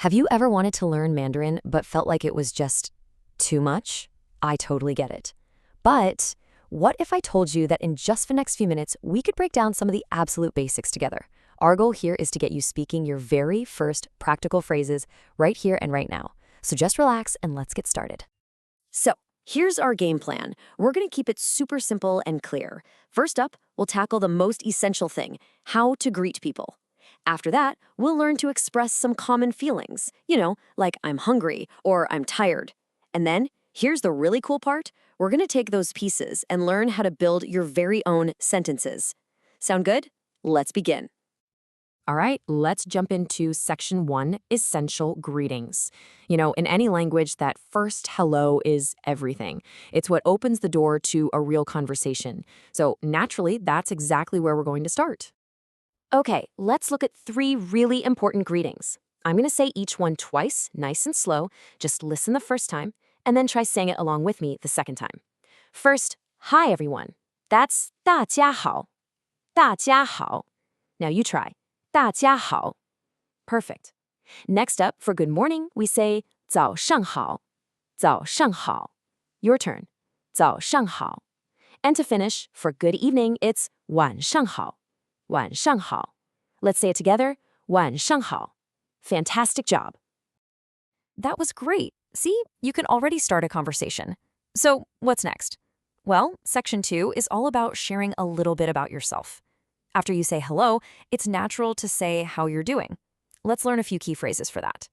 Have you ever wanted to learn Mandarin but felt like it was just too much? I totally get it. But what if I told you that in just the next few minutes, we could break down some of the absolute basics together? Our goal here is to get you speaking your very first practical phrases right here and right now. So just relax and let's get started. So, here's our game plan. We're going to keep it super simple and clear. First up, we'll tackle the most essential thing, how to greet people. After that, we'll learn to express some common feelings, like I'm hungry or I'm tired. And then, here's the really cool part. We're going to take those pieces and learn how to build your very own sentences. Sound good? Let's begin. All right, let's jump into section 1, essential greetings. In any language, that first hello is everything. It's what opens the door to a real conversation. So naturally, that's exactly where we're going to start. Okay, let's look at 3 really important greetings. I'm going to say each one twice, nice and slow. Just listen the first time, and then try saying it along with me the second time. First, hi everyone. That's 大家好. 大家好. Now you try. 大家好. Perfect. Next up, for good morning, we say 早上好. 早上好. Your turn. 早上好. And to finish, for good evening, it's 晚上好. 晚上好. Let's say it together. 晚上好. Fantastic job. That was great. See, you can already start a conversation. So, what's next? Well, section 2 is all about sharing a little bit about yourself. After you say hello, it's natural to say how you're doing. Let's learn a few key phrases for that.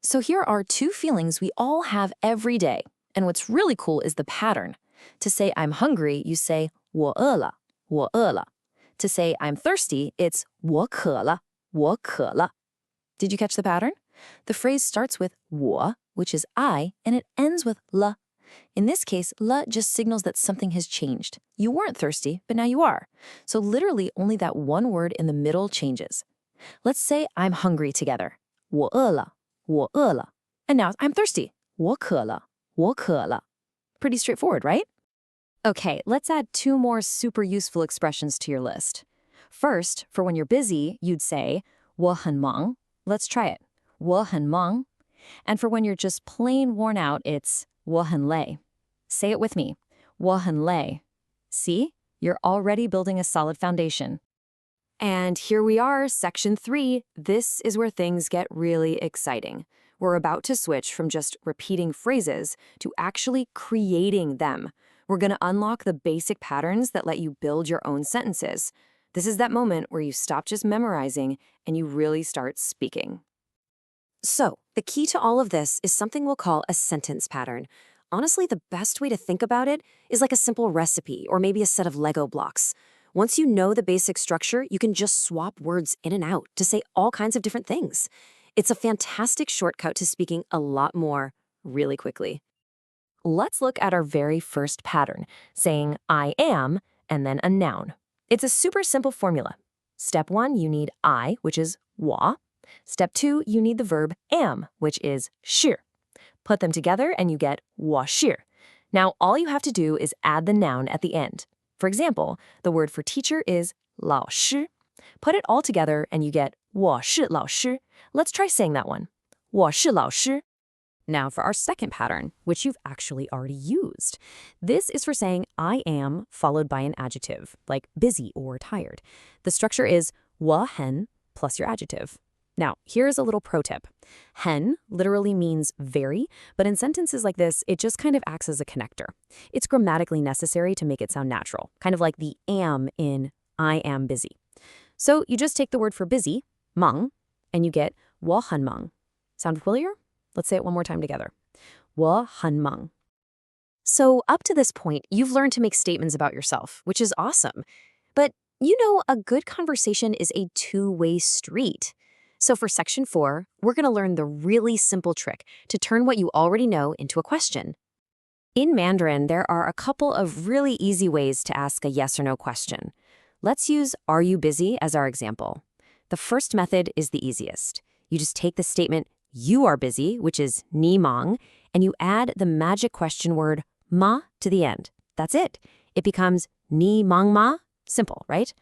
So here are 2 feelings we all have every day. And what's really cool is the pattern. To say I'm hungry, you say 我饿了,我饿了. To say I'm thirsty, it's 我渴了,我渴了. Did you catch the pattern? The phrase starts with 我, which is I, and it ends with 了. In this case, 了 just signals that something has changed. You weren't thirsty, but now you are. So literally only that one word in the middle changes. Let's say I'm hungry together. 我饿了,我饿了. And now I'm thirsty. 我渴了,我渴了. Pretty straightforward, right? Okay, let's add 2 more super useful expressions to your list. First, for when you're busy, you'd say 我很忙. Let's try it. 我很忙. And for when you're just plain worn out, it's 我很累. Say it with me. 我很累. See? You're already building a solid foundation. And here we are, section 3. This is where things get really exciting. We're about to switch from just repeating phrases to actually creating them. We're going to unlock the basic patterns that let you build your own sentences. This is that moment where you stop just memorizing and you really start speaking. So, the key to all of this is something we'll call a sentence pattern. Honestly, the best way to think about it is like a simple recipe or maybe a set of Lego blocks. Once you know the basic structure, you can just swap words in and out to say all kinds of different things. It's a fantastic shortcut to speaking a lot more really quickly. Let's look at our very first pattern, saying I am and then a noun. It's a super simple formula. Step 1, you need I, which is 我. Step 2, you need the verb am, which is 是. Put them together and you get 我是. Now, all you have to do is add the noun at the end. For example, the word for teacher is 老师. Put it all together and you get 我是老师. Let's try saying that one. 我是老师. Now for our second pattern, which you've actually already used. This is for saying I am followed by an adjective, like busy or tired. The structure is 我很 plus your adjective. Now, here's a little pro tip. 很 literally means very, but in sentences like this, it just kind of acts as a connector. It's grammatically necessary to make it sound natural, kind of like the am in I am busy. So you just take the word for busy, 忙, and you get 我很忙. Sound familiar? Let's say it one more time together. 我很忙. So up to this point, you've learned to make statements about yourself, which is awesome. But a good conversation is a two-way street. So for section 4, we're going to learn the really simple trick to turn what you already know into a question. In Mandarin, there are a couple of really easy ways to ask a yes or no question. Let's use are you busy as our example. The first method is the easiest. You just take the statement you are busy, which is 你忙, and you add the magic question word ma to the end. That's it. It becomes 你忙吗? Simple, right?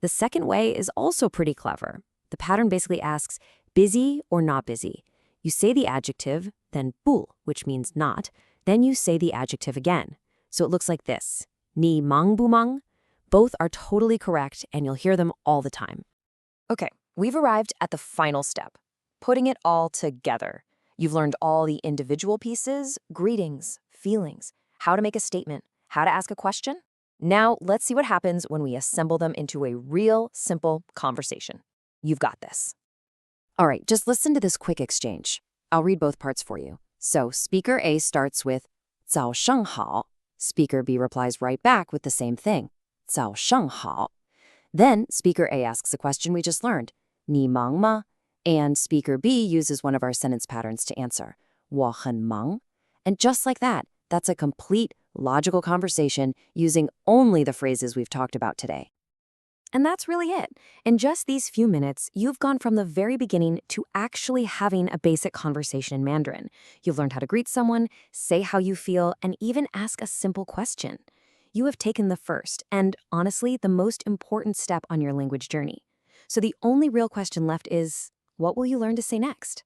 The second way is also pretty clever. The pattern basically asks, busy or not busy? You say the adjective, then 不, which means not, then you say the adjective again. So it looks like this. 你忙不忙? Both are totally correct, and you'll hear them all the time. Okay, we've arrived at the final step, putting it all together. You've learned all the individual pieces, greetings, feelings, how to make a statement, how to ask a question. Now, let's see what happens when we assemble them into a real, simple conversation. You've got this. All right, just listen to this quick exchange. I'll read both parts for you. So, speaker A starts with 早上好. Speaker B replies right back with the same thing. 早上好. Then, speaker A asks a question we just learned. 你忙吗? And speaker B uses one of our sentence patterns to answer. 我很忙. And just like that, that's a complete, logical conversation using only the phrases we've talked about today. And that's really it. In just these few minutes, you've gone from the very beginning to actually having a basic conversation in Mandarin. You've learned how to greet someone, say how you feel, and even ask a simple question. You have taken the first and, honestly, the most important step on your language journey. So the only real question left is, what will you learn to say next?